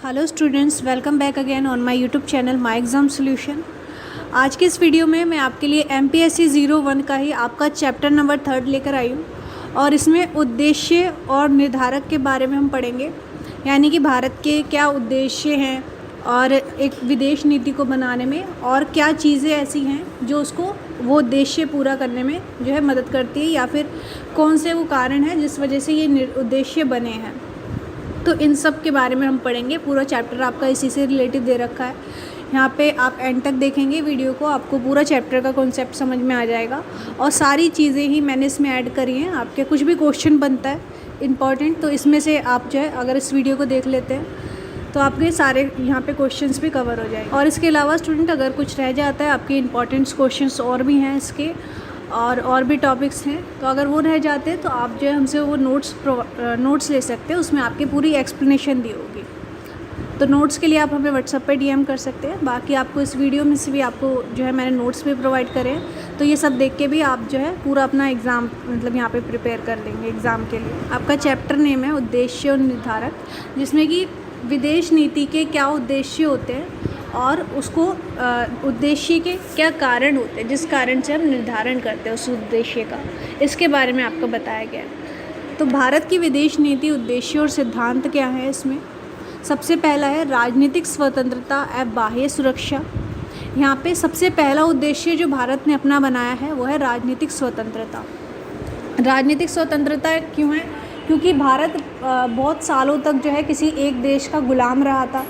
Hello students, welcome back again on my YouTube channel my exam solution. आज के इस video में मैं आपके लिए MPSC 01 का ही आपका चैप्टर नंबर 3 लेकर आई हूँ और इसमें उद्देश्य और निर्धारक के बारे में हम पढ़ेंगे। यानी कि भारत के क्या उद्देश्य हैं और एक विदेश नीति को बनाने में और क्या चीज़ें ऐसी हैं जो उसको वो उद्देश्य पूरा करने में जो है मदद करती है, या फिर कौन से वो कारण हैं जिस वजह से ये उद्देश्य बने हैं। तो इन सब के बारे में हम पढ़ेंगे। पूरा चैप्टर आपका इसी से रिलेटेड दे रखा है। यहाँ पे आप एंड तक देखेंगे वीडियो को, आपको पूरा चैप्टर का कॉन्सेप्ट समझ में आ जाएगा और सारी चीज़ें ही मैंने इसमें ऐड करी हैं। आपके कुछ भी क्वेश्चन बनता है इम्पॉर्टेंट, तो इसमें से आप जो है अगर इस वीडियो को देख लेते हैं तो आपके सारे यहाँ पे क्वेश्चंस भी कवर हो जाएंगे। और इसके अलावा स्टूडेंट अगर कुछ रह जाता है, आपके इंपॉर्टेंट क्वेश्चंस और भी हैं इसके और भी टॉपिक्स हैं, तो अगर वो रह जाते हैं तो आप जो है हमसे वो नोट्स ले सकते हैं। उसमें आपकी पूरी एक्सप्लेनेशन दी होगी। तो नोट्स के लिए आप हमें व्हाट्सएप पे DM कर सकते हैं। बाकी आपको इस वीडियो में से भी आपको जो है मैंने नोट्स भी प्रोवाइड करे हैं, तो ये सब देख के भी आप जो है पूरा अपना एग्ज़ाम मतलब यहाँ पे प्रिपेयर कर लेंगे एग्ज़ाम के लिए। आपका चैप्टर नेम है उद्देश्य और निर्धारक, जिसमें कि विदेश नीति के क्या उद्देश्य होते हैं और उसको उद्देश्य के क्या कारण होते हैं जिस कारण से हम निर्धारण करते हैं उस उद्देश्य का, इसके बारे में आपको बताया गया है। तो भारत की विदेश नीति उद्देश्य और सिद्धांत क्या है इसमें? सबसे पहला है राजनीतिक स्वतंत्रता एवं बाह्य सुरक्षा। यहाँ पे सबसे पहला उद्देश्य जो भारत ने अपना बनाया है वो है राजनीतिक स्वतंत्रता। राजनीतिक स्वतंत्रता क्यों है? क्योंकि भारत बहुत सालों तक जो है किसी एक देश का गुलाम रहा था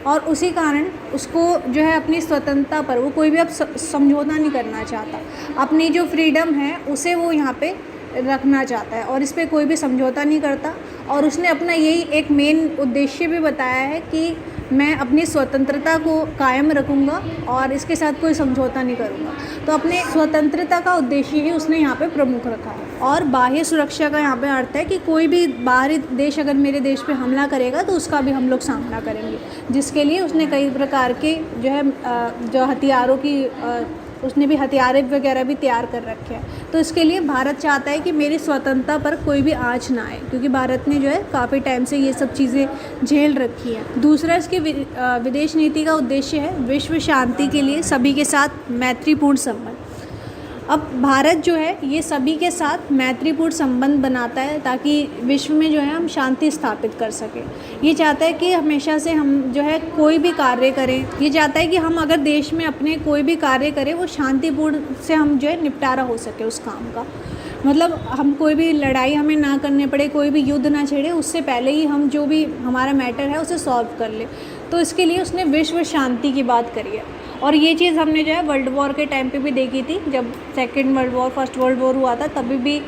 और उसी कारण उसको जो है अपनी स्वतंत्रता पर वो कोई भी अब समझौता नहीं करना चाहता। अपनी जो फ्रीडम है उसे वो यहाँ पे रखना चाहता है और इस पर कोई भी समझौता नहीं करता। और उसने अपना यही एक मेन उद्देश्य भी बताया है कि मैं अपनी स्वतंत्रता को कायम रखूँगा और इसके साथ कोई समझौता नहीं करूँगा। तो अपने स्वतंत्रता का उद्देश्य ही उसने यहाँ पे प्रमुख रखा है। और बाह्य सुरक्षा का यहाँ पे अर्थ है कि कोई भी बाहरी देश अगर मेरे देश पे हमला करेगा तो उसका भी हम लोग सामना करेंगे, जिसके लिए उसने कई प्रकार के जो है जो हथियारों की उसने भी हथियार वगैरह भी तैयार कर रखे हैं। तो इसके लिए भारत चाहता है कि मेरी स्वतंत्रता पर कोई भी आँच ना आए, क्योंकि भारत ने जो है काफ़ी टाइम से ये सब चीज़ें झेल रखी है। दूसरा इसकी विदेश नीति का उद्देश्य है विश्व शांति के लिए सभी के साथ मैत्रीपूर्ण संबंध। अब भारत जो है ये सभी के साथ मैत्रीपूर्ण संबंध बनाता है ताकि विश्व में जो है हम शांति स्थापित कर सकें। ये चाहता है कि हमेशा से हम जो है कोई भी कार्य करें, ये चाहता है कि हम अगर देश में अपने कोई भी कार्य करें वो शांतिपूर्ण से हम जो है निपटारा हो सके उस काम का। मतलब हम कोई भी लड़ाई हमें ना करने पड़े, कोई भी युद्ध ना छेड़े, उससे पहले ही हम जो भी हमारा मैटर है उसे सॉल्व कर ले। तो इसके लिए उसने विश्व शांति की बात करी है। और ये चीज़ हमने जो है वर्ल्ड वॉर के टाइम पे भी देखी थी। जब second world war first world war हुआ था तभी भी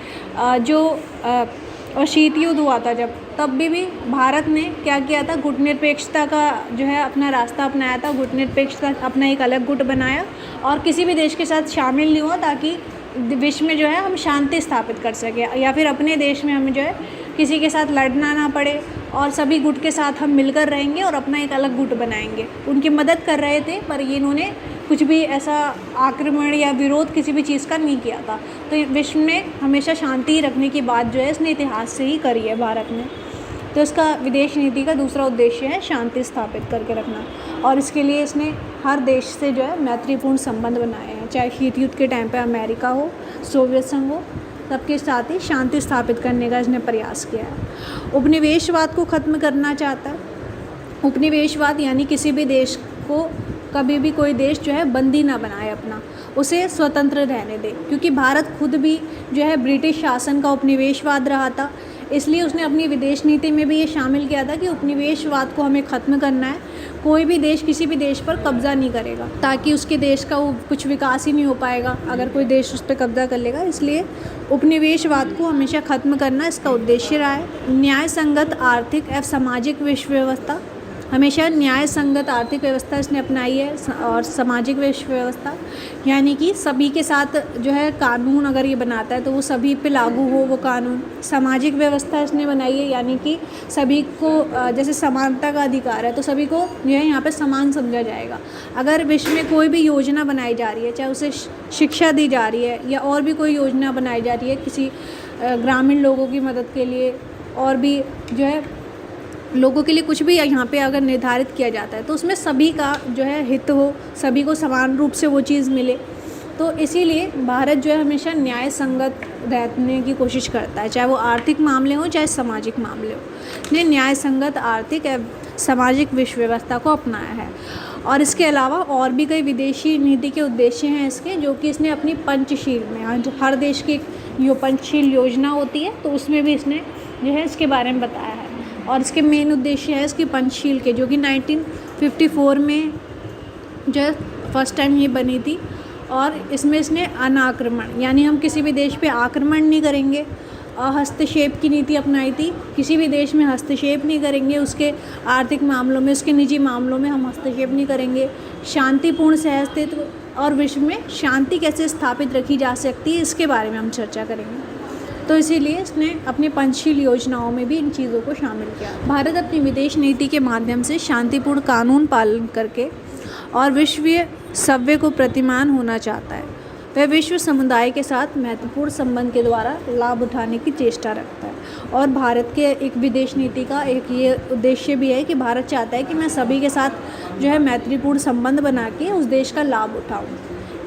और शीत युद्ध हुआ था जब, तब भी भारत ने क्या किया था, गुटनिरपेक्षता का जो है अपना रास्ता अपनाया था। गुटनिरपेक्षता अपना एक अलग गुट बनाया और किसी भी देश के साथ शामिल नहीं हुआ ताकि विश्व में जो है हम शांति स्थापित कर सकें, या फिर अपने देश में हमें जो है किसी के साथ लड़ना ना पड़े और सभी गुट के साथ हम मिलकर रहेंगे और अपना एक अलग गुट बनाएंगे। उनकी मदद कर रहे थे, पर ये इन्होंने कुछ भी ऐसा आक्रमण या विरोध किसी भी चीज़ का नहीं किया था। तो विश्व में हमेशा शांति रखने की बात जो है इसने इतिहास से ही करी है भारत ने। तो इसका विदेश नीति का दूसरा उद्देश्य है शांति स्थापित करके रखना, और इसके लिए इसने हर देश से जो है मैत्रीपूर्ण संबंध बनाए हैं। चाहे शीत युद्ध के टाइम पे अमेरिका हो, सोवियत संघ हो, सबके साथ ही शांति स्थापित करने का इसने प्रयास किया है। उपनिवेशवाद को ख़त्म करना चाहता है। उपनिवेशवाद यानी किसी भी देश को कभी भी कोई देश जो है बंदी ना बनाए अपना, उसे स्वतंत्र रहने दे, क्योंकि भारत खुद भी जो है ब्रिटिश शासन का उपनिवेशवाद रहा था। इसलिए उसने अपनी विदेश नीति में भी ये शामिल किया था कि उपनिवेशवाद को हमें ख़त्म करना है। कोई भी देश किसी भी देश पर कब्ज़ा नहीं करेगा, ताकि उसके देश का वो कुछ विकास ही नहीं हो पाएगा अगर कोई देश उस पर कब्ज़ा कर लेगा। इसलिए उपनिवेशवाद को हमेशा ख़त्म करना इसका उद्देश्य रहा है। न्याय संगत आर्थिक एवं सामाजिक विश्व व्यवस्था, हमेशा न्याय संगत आर्थिक व्यवस्था इसने अपनाई है। और सामाजिक विश्व व्यवस्था यानी कि सभी के साथ जो है कानून अगर ये बनाता है तो वो सभी पे लागू हो वो कानून। सामाजिक व्यवस्था इसने बनाई है, यानी कि सभी को जैसे समानता का अधिकार है तो सभी को जो है यहाँ पे समान समझा जाएगा। अगर विश्व में कोई भी योजना बनाई जा रही है, चाहे उसे शिक्षा दी जा रही है या और भी कोई योजना बनाई जा रही है किसी ग्रामीण लोगों की मदद के लिए, और भी जो है लोगों के लिए कुछ भी यहाँ पे अगर निर्धारित किया जाता है तो उसमें सभी का जो है हित हो, सभी को समान रूप से वो चीज़ मिले। तो इसीलिए भारत जो है हमेशा न्याय संगत रहने की कोशिश करता है, चाहे वो आर्थिक मामले हों चाहे सामाजिक मामले हों। ने न्याय संगत आर्थिक एवं सामाजिक विश्व व्यवस्था को अपनाया है। और इसके अलावा और भी कई विदेशी नीति के उद्देश्य हैं इसके, जो कि इसने अपनी पंचशील में, हर देश की जो पंचशील योजना होती है तो उसमें भी इसने जो है इसके बारे में बताया है। और इसके मेन उद्देश्य है इसकी पंचशील के, जो कि 1954 में जो है फर्स्ट टाइम ये बनी थी। और इसमें इसने अनाक्रमण यानी हम किसी भी देश पे आक्रमण नहीं करेंगे, हस्तक्षेप की नीति अपनाई थी। किसी भी देश में हस्तक्षेप नहीं करेंगे, उसके आर्थिक मामलों में, उसके निजी मामलों में हम हस्तक्षेप नहीं करेंगे। शांतिपूर्ण सहअस्तित्व और विश्व में शांति कैसे स्थापित रखी जा सकती है इसके बारे में हम चर्चा करेंगे। तो इसीलिए इसने अपनी पंचशील योजनाओं में भी इन चीज़ों को शामिल किया। भारत अपनी विदेश नीति के माध्यम से शांतिपूर्ण कानून पालन करके और विश्वीय सभ्य को प्रतिमान होना चाहता है। वह विश्व समुदाय के साथ महत्वपूर्ण संबंध के द्वारा लाभ उठाने की चेष्टा रखता है। और भारत के एक विदेश नीति का एक ये उद्देश्य भी है कि भारत चाहता है कि मैं सभी के साथ जो है मैत्रीपूर्ण संबंध बना के उस देश का लाभ उठाऊँ।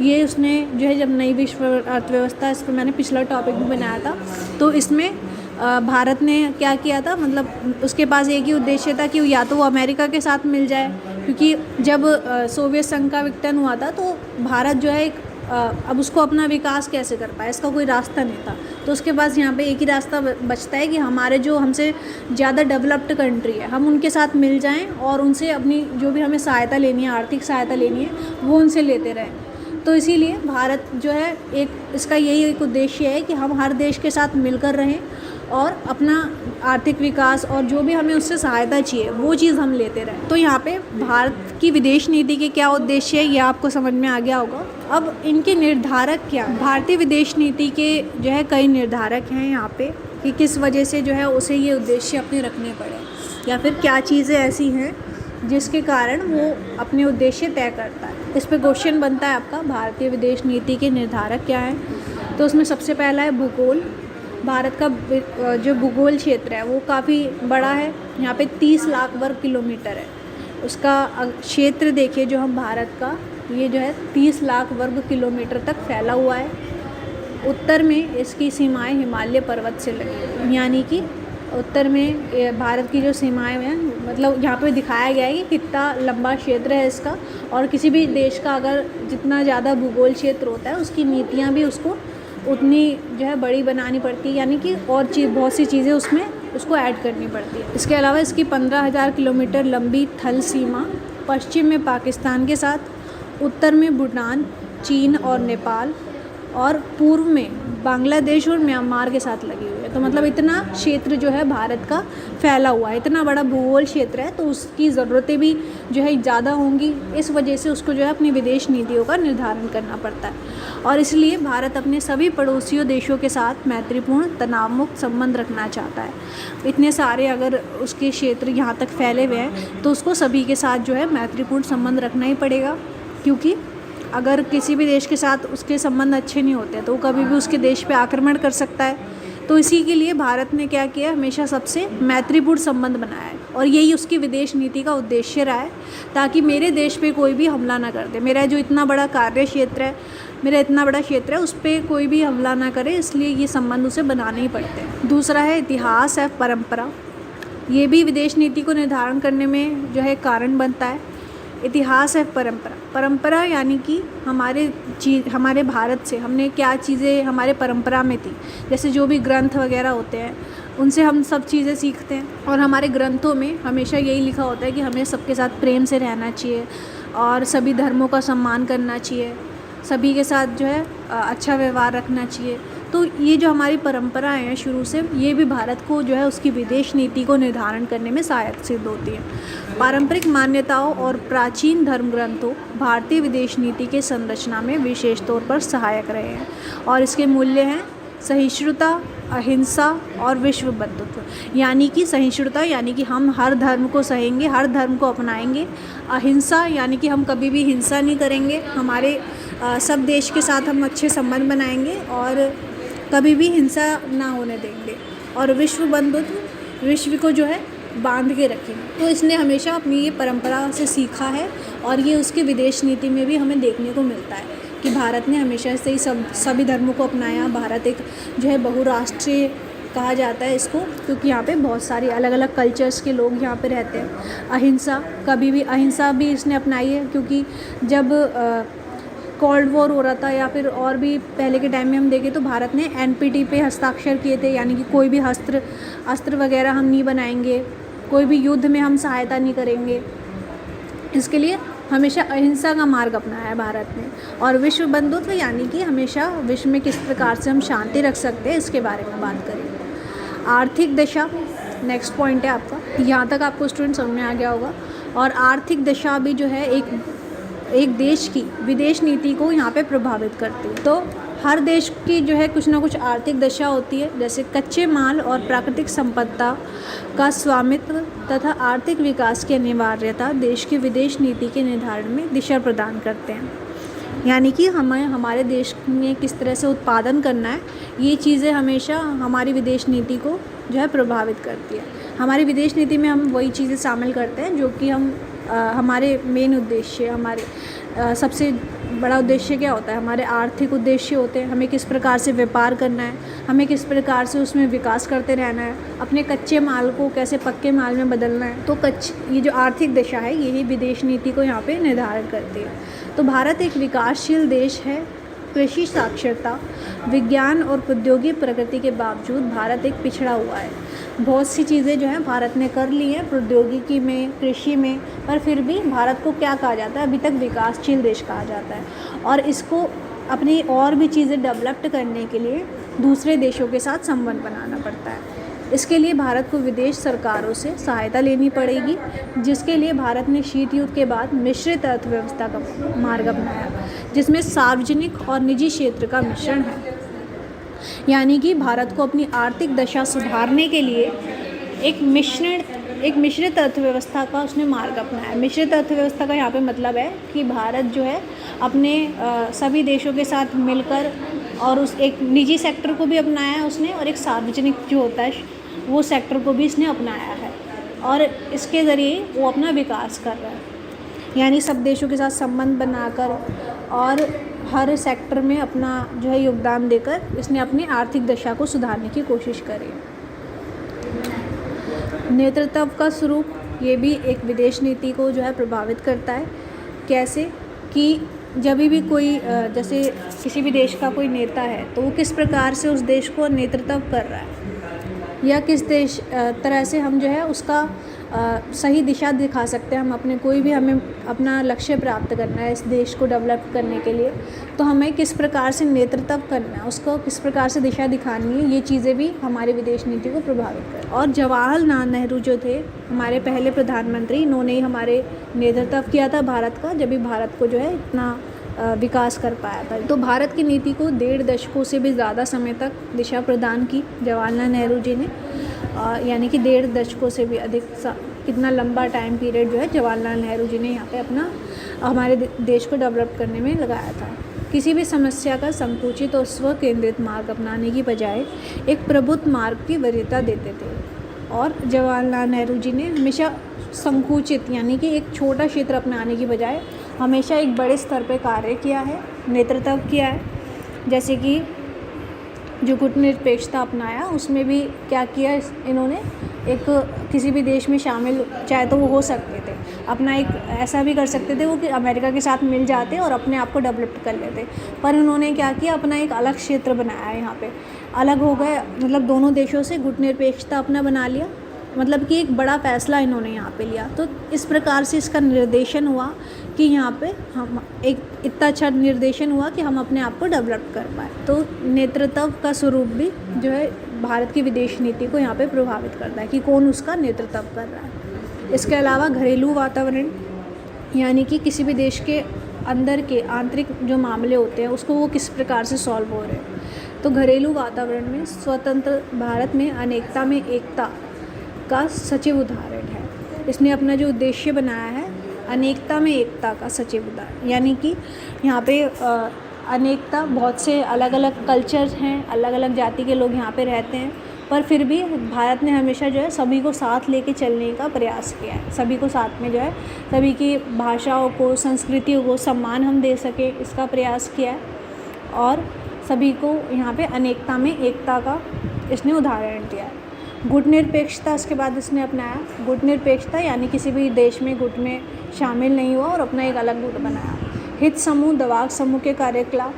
ये उसने जो है जब नई विश्व अर्थव्यवस्था, इस पर मैंने पिछला टॉपिक भी बनाया था, तो इसमें भारत ने क्या किया था, मतलब उसके पास एक ही उद्देश्य था कि या तो वो अमेरिका के साथ मिल जाए, क्योंकि जब सोवियत संघ का विघटन हुआ था तो भारत जो है अब उसको अपना विकास कैसे कर पाए, इसका कोई रास्ता नहीं था। तो उसके पास यहाँ पे एक ही रास्ता बचता है कि हमारे जो हमसे ज़्यादा डेवलप्ड कंट्री है हम उनके साथ मिल जाएं और उनसे अपनी जो भी हमें सहायता लेनी है, आर्थिक सहायता लेनी है, वो उनसे लेते रहें। तो इसीलिए भारत जो है इसका यही एक उद्देश्य है कि हम हर देश के साथ मिलकर रहें और अपना आर्थिक विकास और जो भी हमें उससे सहायता चाहिए वो चीज़ हम लेते रहें। तो यहाँ पे भारत की विदेश नीति के क्या उद्देश्य है ये आपको समझ में आ गया होगा। अब इनके निर्धारक क्या हैं? भारतीय विदेश नीति के जो है कई निर्धारक हैं यहाँ पे कि किस वजह से जो है उसे ये उद्देश्य अपने रखने पड़े, या फिर क्या चीज़ें ऐसी हैं जिसके कारण वो अपने उद्देश्य तय करता है। इस पे क्वेश्चन बनता है आपका, भारतीय विदेश नीति के निर्धारक क्या हैं? तो उसमें सबसे पहला है भूगोल। भारत का जो भूगोल क्षेत्र है वो काफ़ी बड़ा है, यहाँ पे 30 लाख वर्ग किलोमीटर है। उसका क्षेत्र देखिए जो हम भारत का, ये जो है 30 लाख वर्ग किलोमीटर तक फैला हुआ है। उत्तर में इसकी सीमाएं हिमालय पर्वत से लगी, यानी कि उत्तर में भारत की जो सीमाएं हैं, मतलब यहाँ पे दिखाया गया है कि कितना लंबा क्षेत्र है इसका। और किसी भी देश का अगर जितना ज़्यादा भूगोल क्षेत्र होता है उसकी नीतियाँ भी उसको उतनी जो है बड़ी बनानी पड़ती है, यानी कि और बहुत सी चीज़ें उसमें उसको ऐड करनी पड़ती है। इसके अलावा इसकी 15,000 किलोमीटर लंबी थल सीमा पश्चिम में पाकिस्तान के साथ, उत्तर में भूटान, चीन और नेपाल, और पूर्व में बांग्लादेश और म्यांमार के साथ लगी हुई है। तो मतलब इतना क्षेत्र जो है भारत का फैला हुआ है, इतना बड़ा भूगोल क्षेत्र है, तो उसकी ज़रूरतें भी जो है ज़्यादा होंगी। इस वजह से उसको जो है अपनी विदेश नीतियों का निर्धारण करना पड़ता है। और इसलिए भारत अपने सभी पड़ोसियों देशों के साथ मैत्रीपूर्ण तनाव मुक्त संबंध रखना चाहता है। इतने सारे अगर उसके क्षेत्र यहाँ तक फैले हुए हैं तो उसको सभी के साथ जो है मैत्रीपूर्ण संबंध रखना ही पड़ेगा, क्योंकि अगर किसी भी देश के साथ उसके संबंध अच्छे नहीं होते तो वो कभी भी उसके देश पे आक्रमण कर सकता है। तो इसी के लिए भारत ने क्या किया, हमेशा सबसे मैत्रीपूर्ण संबंध बनाया है, और यही उसकी विदेश नीति का उद्देश्य रहा है, ताकि मेरे देश पे कोई भी हमला ना कर दे। मेरा जो इतना बड़ा कार्य क्षेत्र है, मेरा इतना बड़ा क्षेत्र है, उस पर कोई भी हमला ना करे, इसलिए ये संबंध उसे बनाने ही पड़ते हैं। दूसरा है इतिहास है परंपरा। ये भी विदेश नीति को निर्धारण करने में जो है कारण बनता है। इतिहास है परंपरा। परंपरा यानी कि हमारे भारत से हमने क्या चीज़ें हमारे परंपरा में थी, जैसे जो भी ग्रंथ वगैरह होते हैं उनसे हम सब चीज़ें सीखते हैं। और हमारे ग्रंथों में हमेशा यही लिखा होता है कि हमें सबके साथ प्रेम से रहना चाहिए और सभी धर्मों का सम्मान करना चाहिए, सभी के साथ जो है अच्छा व्यवहार रखना चाहिए। तो ये जो हमारी परंपराएं हैं शुरू से, ये भी भारत को जो है उसकी विदेश नीति को निर्धारण करने में सहायक सिद्ध होती है। पारंपरिक मान्यताओं और प्राचीन धर्म ग्रंथों भारतीय विदेश नीति के संरचना में विशेष तौर पर सहायक रहे हैं, और इसके मूल्य हैं सहिष्णुता, अहिंसा और विश्व बंधुत्व। यानी कि सहिष्णुता यानी कि हम हर धर्म को सहेंगे, हर धर्म को अपनाएंगे। अहिंसा यानी कि हम कभी भी हिंसा नहीं करेंगे, हमारे सब देश के साथ हम अच्छे संबंध बनाएंगे और कभी भी हिंसा ना होने देंगे। और विश्व बंधुत्व, विश्व को जो है बांध के रखेंगे। तो इसने हमेशा अपनी ये परंपरा से सीखा है और ये उसकी विदेश नीति में भी हमें देखने को मिलता है कि भारत ने हमेशा से ही सभी धर्मों को अपनाया। भारत एक जो है बहुराष्ट्रीय कहा जाता है इसको, क्योंकि यहाँ पे बहुत सारी अलग अलग कल्चर्स के लोग यहाँ पे रहते हैं। अहिंसा भी इसने अपनाई है, क्योंकि जब कोल्ड वॉर हो रहा था या फिर और भी पहले के टाइम में हम देखें तो भारत ने NPT पे हस्ताक्षर किए थे, यानी कि कोई भी अस्त्र वगैरह हम नहीं बनाएंगे, कोई भी युद्ध में हम सहायता नहीं करेंगे। इसके लिए हमेशा अहिंसा का मार्ग अपनाया है भारत ने। और विश्व बंधुत्व यानी कि हमेशा विश्व में किस प्रकार से हम शांति रख सकते हैं, इसके बारे में बात करेंगे। आर्थिक दशा नेक्स्ट पॉइंट है आपका, यहाँ तक आपको स्टूडेंट समझ में आ गया होगा। और आर्थिक दशा भी जो है एक देश की विदेश नीति को यहाँ पे प्रभावित करती है। तो हर देश की जो है कुछ ना कुछ आर्थिक दशा होती है, जैसे कच्चे माल और प्राकृतिक संपदा का स्वामित्व तथा आर्थिक विकास की अनिवार्यता देश की विदेश नीति के निर्धारण में दिशा प्रदान करते हैं। यानी कि हमें हमारे देश में किस तरह से उत्पादन करना है, ये चीज़ें हमेशा हमारी विदेश नीति को जो है प्रभावित करती है। हमारी विदेश नीति में हम वही चीज़ें शामिल करते हैं जो कि हमारे मेन उद्देश्य, हमारे सबसे बड़ा उद्देश्य क्या होता है, हमारे आर्थिक उद्देश्य होते हैं। हमें किस प्रकार से व्यापार करना है, हमें किस प्रकार से उसमें विकास करते रहना है, अपने कच्चे माल को कैसे पक्के माल में बदलना है। तो ये जो आर्थिक दशा है यही विदेश नीति को यहाँ पे निर्धारित करती है। तो भारत एक विकासशील देश है। कृषि साक्षरता, विज्ञान और प्रौद्योगिकी प्रगति के बावजूद भारत एक पिछड़ा हुआ है। बहुत सी चीज़ें जो हैं भारत ने कर ली हैं प्रौद्योगिकी में, कृषि में, पर फिर भी भारत को क्या कहा जाता है, अभी तक विकासशील देश कहा जाता है। और इसको अपनी और भी चीज़ें डेवलप्ड करने के लिए दूसरे देशों के साथ संबंध बनाना पड़ता है। इसके लिए भारत को विदेश सरकारों से सहायता लेनी पड़ेगी, जिसके लिए भारत ने शीत युद्ध के बाद मिश्रित अर्थव्यवस्था का मार्ग अपनाया, जिसमें सार्वजनिक और निजी क्षेत्र का मिश्रण है। यानी कि भारत को अपनी आर्थिक दशा सुधारने के लिए एक मिश्रित अर्थव्यवस्था का उसने मार्ग अपनाया। मिश्रित अर्थव्यवस्था का यहाँ पे मतलब है कि भारत जो है अपने सभी देशों के साथ मिलकर और उस एक निजी सेक्टर को भी अपनाया है उसने, और एक सार्वजनिक जो होता है वो सेक्टर को भी इसने अपनाया है, और इसके ज़रिए वो अपना विकास कर रहा है। यानी सब देशों के साथ संबंध बनाकर और हर सेक्टर में अपना जो है योगदान देकर इसने अपनी आर्थिक दशा को सुधारने की कोशिश करी। नेतृत्व का स्वरूप ये भी एक विदेश नीति को जो है प्रभावित करता है। कैसे कि जब भी कोई जैसे किसी भी देश का कोई नेता है तो वो किस प्रकार से उस देश को नेतृत्व कर रहा है, या किस तरह से हम जो है उसका सही दिशा दिखा सकते हैं। हमें अपना लक्ष्य प्राप्त करना है इस देश को डेवलप करने के लिए, तो हमें किस प्रकार से नेतृत्व करना है, उसको किस प्रकार से दिशा दिखानी है, ये चीज़ें भी हमारी विदेश नीति को प्रभावित कर। और जवाहरलाल नेहरू जो थे हमारे पहले प्रधानमंत्री, इन्होंने ही हमारे नेतृत्व किया था भारत का, जब भी भारत को जो है इतना विकास कर पाया था। तो भारत की नीति को 1.5 दशकों से भी ज़्यादा समय तक दिशा प्रदान की जवाहरलाल नेहरू जी ने, यानी कि 1.5 दशकों से भी अधिक कितना लंबा टाइम पीरियड जो है जवाहरलाल नेहरू जी ने यहाँ पे अपना हमारे देश को डेवलप करने में लगाया था। किसी भी समस्या का संकुचित और स्व केंद्रित मार्ग अपनाने की बजाय एक प्रबुद्ध मार्ग की वरीयता देते थे, और जवाहरलाल नेहरू जी ने हमेशा संकुचित यानी कि एक छोटा क्षेत्र अपनाने की बजाय हमेशा एक बड़े स्तर पर कार्य किया है, नेतृत्व किया है। जैसे कि जो गुटनिरपेक्षता अपनाया उसमें भी क्या किया इन्होंने, एक किसी भी देश में शामिल चाहे तो वो हो सकते थे, अपना एक ऐसा भी कर सकते थे वो कि अमेरिका के साथ मिल जाते और अपने आप को डेवलप कर लेते, पर उन्होंने क्या किया, अपना एक अलग क्षेत्र बनाया है। यहाँ पे अलग हो गए, मतलब दोनों देशों से गुटनिरपेक्षता अपना बना लिया, मतलब कि एक बड़ा फैसला इन्होंने यहाँ पे लिया। तो इस प्रकार से इसका निर्देशन हुआ कि यहाँ पे हम एक इतना अच्छा निर्देशन हुआ कि हम अपने आप को डेवलप कर पाए। तो नेतृत्व का स्वरूप भी जो है भारत की विदेश नीति को यहाँ पे प्रभावित करता है कि कौन उसका नेतृत्व कर रहा है। इसके अलावा घरेलू वातावरण, यानी कि किसी भी देश के अंदर के आंतरिक जो मामले होते हैं उसको वो किस प्रकार से सॉल्व हो रहे हैं। तो घरेलू वातावरण में स्वतंत्र भारत में अनेकता में एकता का सचिव उदाहरण है। इसने अपना जो उद्देश्य बनाया है अनेकता में एकता का सचिव उदाहरण, यानी कि यहाँ पे अनेकता, बहुत से अलग अलग कल्चर्स हैं, अलग अलग जाति के लोग यहाँ पे रहते हैं, पर फिर भी भारत ने हमेशा जो है सभी को साथ लेके चलने का प्रयास किया है। सभी को साथ में जो है सभी की भाषाओं को, संस्कृतियों को सम्मान हम दे सकें, इसका प्रयास किया है। और सभी को यहाँ पे अनेकता में एकता का इसने उदाहरण दिया है। गुटनिरपेक्षता इसके बाद इसने अपनाया। गुटनिरपेक्षता यानी किसी भी देश में गुट में शामिल नहीं हुआ और अपना एक अलग गुट बनाया। हित समूह, दबाव समूह के कार्यकलाप,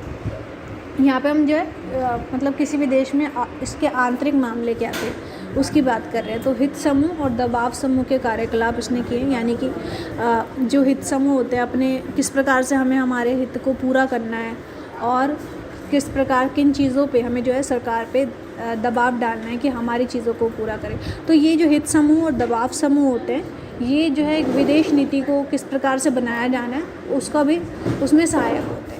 यहाँ पे हम जो है मतलब किसी भी देश में इसके आंतरिक मामले क्या थे उसकी बात कर रहे हैं। तो हित समूह और दबाव समूह के कार्यकलाप इसने किए, यानी कि जो हित समूह होते हैं अपने किस प्रकार से हमें हमारे हित को पूरा करना है और किस प्रकार किन चीज़ों पे हमें जो है सरकार पे दबाव डालना है कि हमारी चीज़ों को पूरा करें। तो ये जो हित समूह और दबाव समूह होते हैं, ये जो है विदेश नीति को किस प्रकार से बनाया जाना है उसका भी उसमें सहायक होते हैं।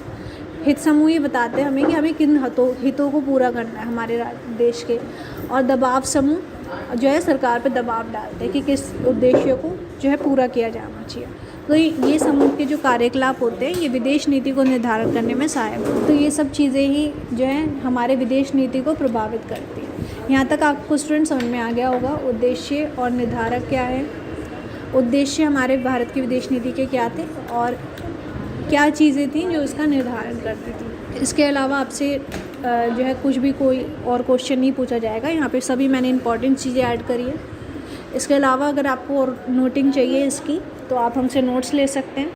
हित समूह ये बताते हैं हमें कि हमें किन हितों को पूरा करना है हमारे देश के, और दबाव समूह जो है सरकार पे दबाव डालते हैं कि किस उद्देश्य को जो है पूरा किया जाना चाहिए। तो ये समूह के जो कार्यकलाप होते हैं ये विदेश नीति को निर्धारित करने में सहायक होते हैं। तो ये सब चीज़ें ही जो है हमारे विदेश नीति को प्रभावित करती हैं। यहाँ तक आपको स्टूडेंट समझ में आ गया होगा उद्देश्य और निर्धारक क्या है। उद्देश्य हमारे भारत की विदेश नीति के क्या थे और क्या चीज़ें थी जो इसका निर्धारण करती थी। इसके अलावा आपसे जो है कुछ भी कोई और क्वेश्चन नहीं पूछा जाएगा। यहाँ पे सभी मैंने इंपॉर्टेंट चीज़ें ऐड करी है। इसके अलावा अगर आपको और नोटिंग चाहिए इसकी तो आप हमसे नोट्स ले सकते हैं।